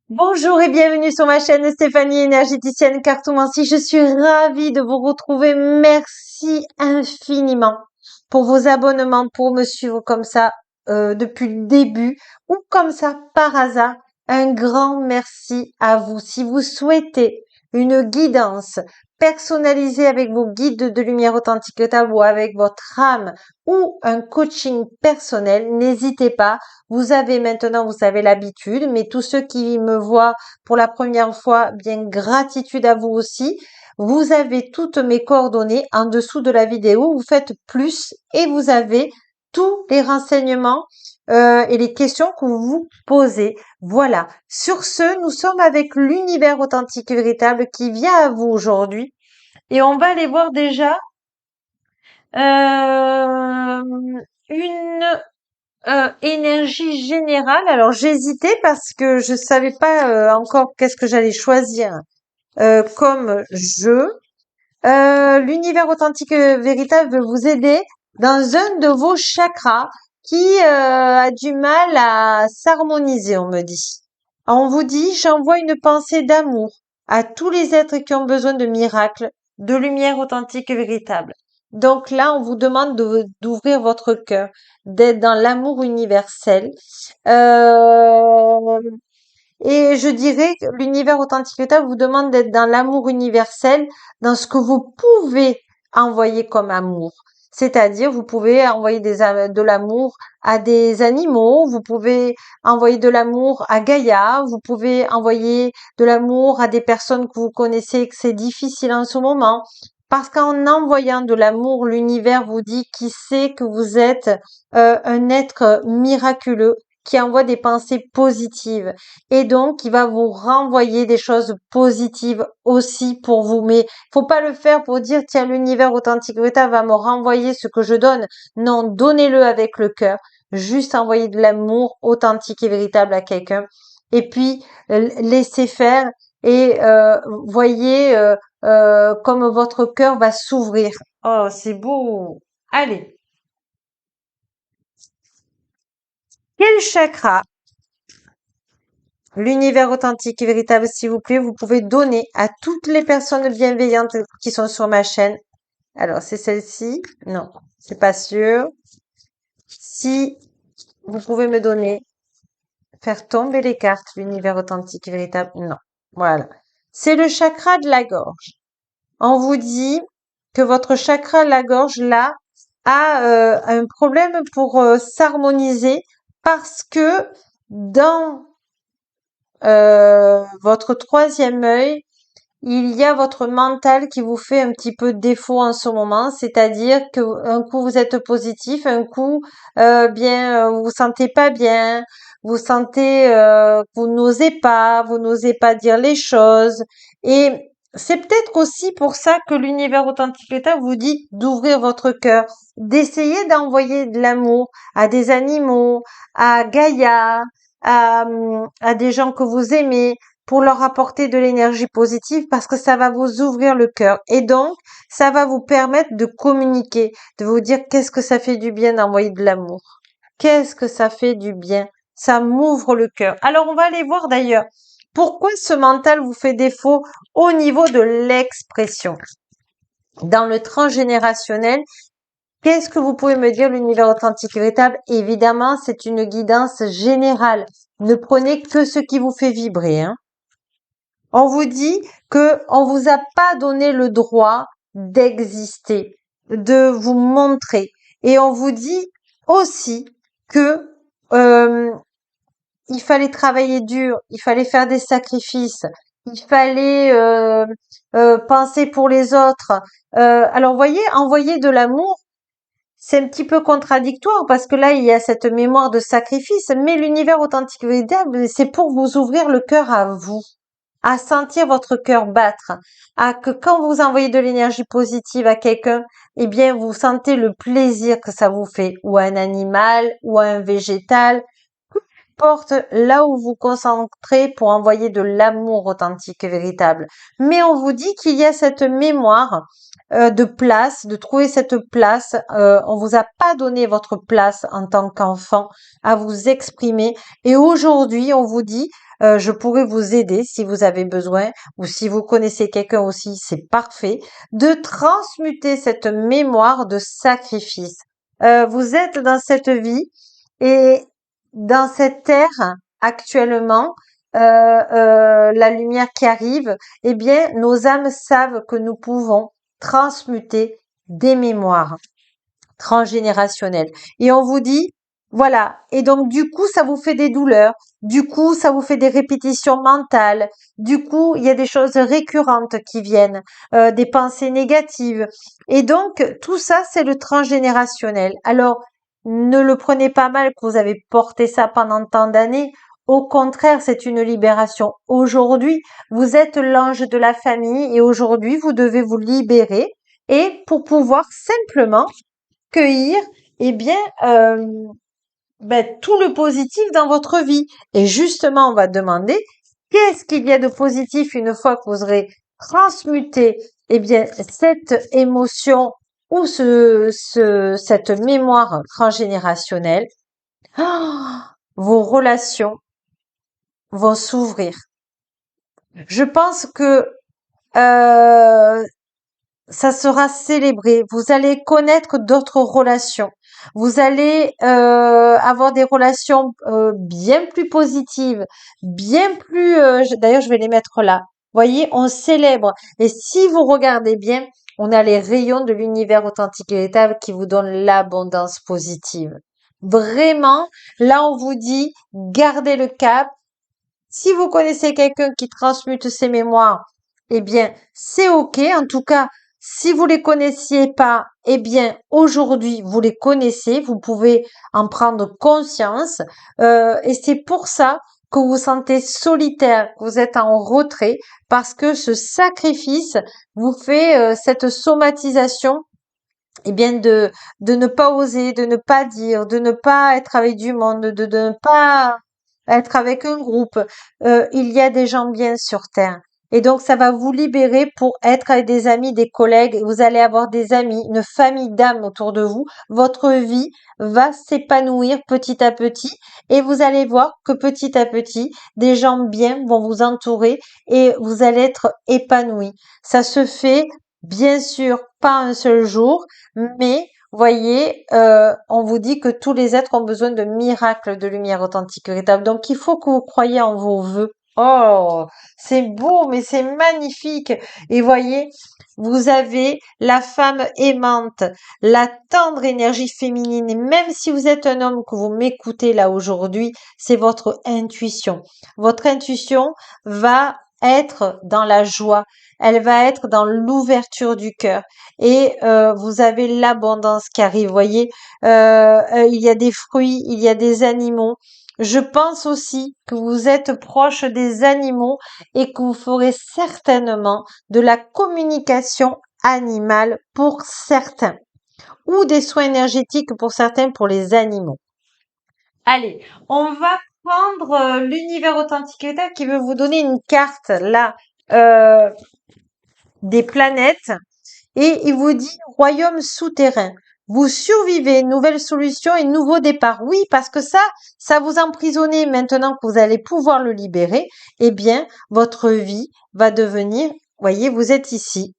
Bonjour et bienvenue sur ma chaîne Stéphanie énergéticienne Cartomancie. Je suis ravie de vous retrouver. Merci infiniment pour vos abonnements, pour me suivre comme ça depuis le début ou comme ça par hasard. Un grand merci à vous. Si vous souhaitez une guidance personnalisée avec vos guides de lumière authentique ou avec votre âme ou un coaching personnel, n'hésitez pas. Vous avez maintenant, vous avez l'habitude, mais tous ceux qui me voient pour la première fois, bien gratitude à vous aussi. Vous avez toutes mes coordonnées en dessous de la vidéo. Vous faites plus et vous avez tous les renseignements et les questions que vous vous posez. Voilà. Sur ce, nous sommes avec l'univers authentique et véritable qui vient à vous aujourd'hui. Et on va aller voir déjà une énergie générale. Alors j'hésitais parce que je savais pas encore qu'est-ce que j'allais choisir comme jeu. L'univers authentique véritable veut vous aider dans un de vos chakras qui a du mal à s'harmoniser, on me dit. On vous dit, j'envoie une pensée d'amour à tous les êtres qui ont besoin de miracles, de lumière authentique et véritable. Donc là, on vous demande d'ouvrir votre cœur, d'être dans l'amour universel. Euh, et je dirais que l'univers authentique véritable vous demande d'être dans l'amour universel, dans ce que vous pouvez envoyer comme amour. C'est-à-dire, vous pouvez envoyer de l'amour à des animaux, vous pouvez envoyer de l'amour à Gaïa, vous pouvez envoyer de l'amour à des personnes que vous connaissez et que c'est difficile en ce moment. Parce qu'en envoyant de l'amour, l'univers vous dit qu'il sait que vous êtes un être miraculeux qui envoie des pensées positives et donc il va vous renvoyer des choses positives aussi pour vous. Mais faut pas le faire pour dire tiens, l'univers authentique véritable va me renvoyer ce que je donne. Non, donnez-le avec le cœur. Juste envoyer de l'amour authentique et véritable à quelqu'un. Et puis laissez faire et voyez comme votre cœur va s'ouvrir. Oh, c'est beau. Allez. Quel chakra, l'univers authentique et véritable, s'il vous plaît, vous pouvez donner à toutes les personnes bienveillantes qui sont sur ma chaîne? Alors, c'est celle-ci? Non, c'est pas sûr. Si vous pouvez me donner, faire tomber les cartes, l'univers authentique et véritable? Non. Voilà. C'est le chakra de la gorge. On vous dit que votre chakra de la gorge, là, a un problème pour s'harmoniser parce que dans votre troisième œil, il y a votre mental qui vous fait un petit peu défaut en ce moment, c'est-à-dire que un coup vous êtes positif, un coup vous vous sentez pas bien, vous sentez vous n'osez pas dire les choses et c'est peut-être aussi pour ça que l'univers authentique état vous dit d'ouvrir votre cœur, d'essayer d'envoyer de l'amour à des animaux, à Gaïa, à des gens que vous aimez, pour leur apporter de l'énergie positive parce que ça va vous ouvrir le cœur et donc ça va vous permettre de communiquer, de vous dire qu'est-ce que ça fait du bien d'envoyer de l'amour. Qu'est-ce que ça fait du bien. Ça m'ouvre le cœur. Alors on va aller voir d'ailleurs pourquoi ce mental vous fait défaut au niveau de l'expression. Dans le transgénérationnel, qu'est-ce que vous pouvez me dire l'univers authentique et véritable? Évidemment, c'est une guidance générale. Ne prenez que ce qui vous fait vibrer, hein. On vous dit que on vous a pas donné le droit d'exister, de vous montrer. Et on vous dit aussi que il fallait travailler dur, il fallait faire des sacrifices, il fallait penser pour les autres. Alors, vous voyez, envoyer de l'amour, c'est un petit peu contradictoire parce que là, il y a cette mémoire de sacrifice, mais l'univers authentique et véritable, c'est pour vous ouvrir le cœur à vous, à sentir votre cœur battre, à que quand vous envoyez de l'énergie positive à quelqu'un, eh bien, vous sentez le plaisir que ça vous fait, ou à un animal, ou à un végétal, porte là où vous concentrez pour envoyer de l'amour authentique et véritable. Mais on vous dit qu'il y a cette mémoire de place, de trouver cette place. On vous a pas donné votre place en tant qu'enfant à vous exprimer. Et aujourd'hui, on vous dit Je pourrais vous aider si vous avez besoin ou si vous connaissez quelqu'un aussi, c'est parfait, de transmuter cette mémoire de sacrifice. Vous êtes dans cette vie et dans cette terre actuellement, la lumière qui arrive, eh bien, nos âmes savent que nous pouvons transmuter des mémoires transgénérationnelles. Et on vous dit, voilà. Et donc, du coup, ça vous fait des douleurs. Du coup, ça vous fait des répétitions mentales. Du coup, il y a des choses récurrentes qui viennent, des pensées négatives. Et donc, tout ça, c'est le transgénérationnel. Alors, ne le prenez pas mal que vous avez porté ça pendant tant d'années. Au contraire, c'est une libération. Aujourd'hui, vous êtes l'ange de la famille et aujourd'hui, vous devez vous libérer et pour pouvoir simplement cueillir, eh bien, tout le positif dans votre vie. Et justement, on va demander qu'est-ce qu'il y a de positif une fois que vous aurez transmuté, eh bien, cette émotion ou cette mémoire transgénérationnelle. Ah, vos relations vont s'ouvrir. Je pense que euh, ça sera célébré. Vous allez connaître d'autres relations. Vous allez avoir des relations bien plus positives, bien plus. D'ailleurs, je vais les mettre là. Voyez, on célèbre. Et si vous regardez bien, on a les rayons de l'univers authentique et véritable qui vous donnent l'abondance positive. Vraiment, là, on vous dit, gardez le cap. Si vous connaissez quelqu'un qui transmute ses mémoires, eh bien, c'est OK. En tout cas, si vous les connaissiez pas, eh bien, aujourd'hui, vous les connaissez. Vous pouvez en prendre conscience. Et c'est pour ça que vous vous sentez solitaire, que vous êtes en retrait, parce que ce sacrifice vous fait cette somatisation eh bien de ne pas oser, de ne pas dire, de ne pas être avec du monde, de ne pas être avec un groupe. Il y a des gens bien sur Terre. Et donc, ça va vous libérer pour être avec des amis, des collègues. Vous allez avoir des amis, une famille d'âmes autour de vous. Votre vie va s'épanouir petit à petit. Et vous allez voir que petit à petit, des gens bien vont vous entourer et vous allez être épanoui. Ça se fait, bien sûr, pas un seul jour, mais voyez, on vous dit que tous les êtres ont besoin de miracles de lumière authentique véritable. Donc, il faut que vous croyiez en vos vœux. Oh, c'est beau, mais c'est magnifique. Et voyez, vous avez la femme aimante, la tendre énergie féminine. Et même si vous êtes un homme que vous m'écoutez là aujourd'hui, c'est votre intuition. Votre intuition va être dans la joie. Elle va être dans l'ouverture du cœur et vous avez l'abondance qui arrive. Voyez, il y a des fruits, il y a des animaux. Je pense aussi que vous êtes proche des animaux et que vous ferez certainement de la communication animale pour certains ou des soins énergétiques pour certains pour les animaux. Allez, on va prendre l'univers authentique État qui veut vous donner une carte là des planètes. Et il vous dit royaume souterrain. Vous survivez, nouvelle solution et nouveau départ. Oui, parce que ça vous emprisonnait. Maintenant que vous allez pouvoir le libérer, eh bien, votre vie va devenir, voyez, vous êtes ici,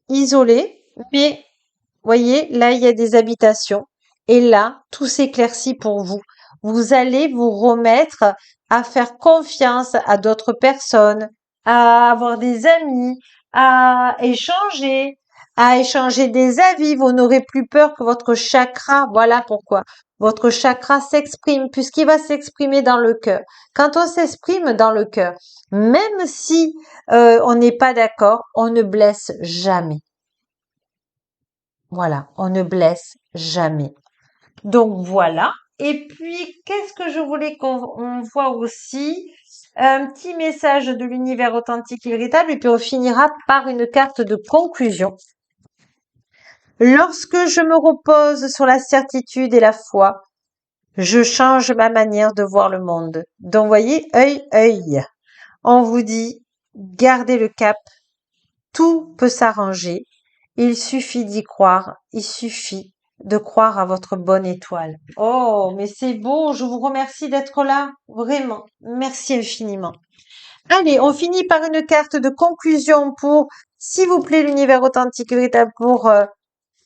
isolé, mais voyez, là, il y a des habitations. Et là, tout s'éclaircit pour vous. Vous allez vous remettre à faire confiance à d'autres personnes, à avoir des amis, à échanger des avis. Vous n'aurez plus peur que votre chakra, voilà pourquoi. Votre chakra s'exprime puisqu'il va s'exprimer dans le cœur. Quand on s'exprime dans le cœur, même si on n'est pas d'accord, on ne blesse jamais. Voilà, on ne blesse jamais. Donc voilà. Et puis, qu'est-ce que je voulais qu'on voit aussi? Un petit message de l'univers authentique et véritable, et puis on finira par une carte de conclusion. Lorsque je me repose sur la certitude et la foi, je change ma manière de voir le monde. Donc, voyez, œil. On vous dit, gardez le cap, tout peut s'arranger. Il suffit d'y croire, il suffit de croire à votre bonne étoile. Oh, mais c'est beau, je vous remercie d'être là, vraiment. Merci infiniment. Allez, on finit par une carte de conclusion pour, s'il vous plaît, l'univers authentique et véritable pour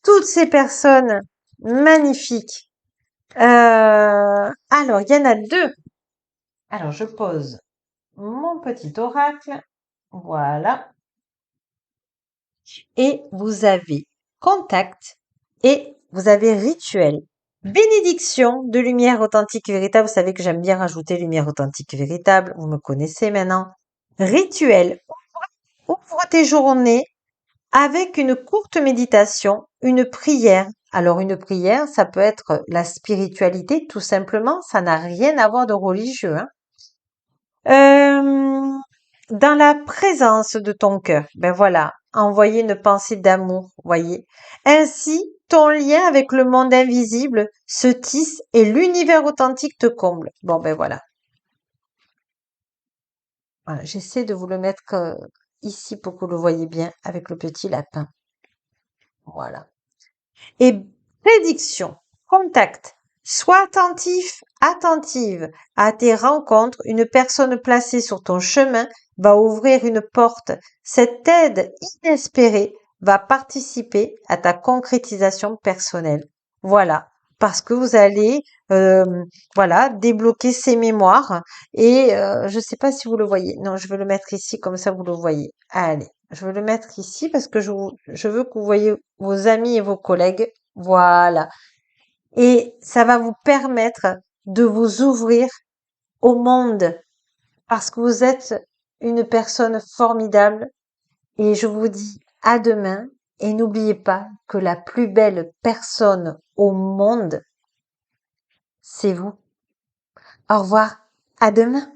toutes ces personnes magnifiques. Alors, il y en a deux. Alors, je pose mon petit oracle. Voilà. Et vous avez contact et vous avez rituel. Bénédiction de lumière authentique et véritable. Vous savez que j'aime bien rajouter lumière authentique et véritable. Vous me connaissez maintenant. Rituel. Ouvre tes journées avec une courte méditation, une prière. Alors une prière, ça peut être la spiritualité, tout simplement. Ça n'a rien à voir de religieux, hein. Euh, Dans la présence de ton cœur, ben voilà, envoyer une pensée d'amour, voyez. Ainsi, ton lien avec le monde invisible se tisse et l'univers authentique te comble. Bon, ben voilà. Voilà, j'essaie de vous le mettre ici pour que vous le voyez bien avec le petit lapin. Voilà. Et prédiction, contact. Sois attentif, attentive à tes rencontres. Une personne placée sur ton chemin va ouvrir une porte. Cette aide inespérée va participer à ta concrétisation personnelle. Voilà, parce que vous allez, voilà, débloquer ces mémoires. Et je ne sais pas si vous le voyez. Non, je vais le mettre ici comme ça vous le voyez. Allez, je vais le mettre ici parce que je veux que vous voyez vos amis et vos collègues. Voilà. Et ça va vous permettre de vous ouvrir au monde parce que vous êtes une personne formidable et je vous dis à demain et n'oubliez pas que la plus belle personne au monde, c'est vous. Au revoir. À demain.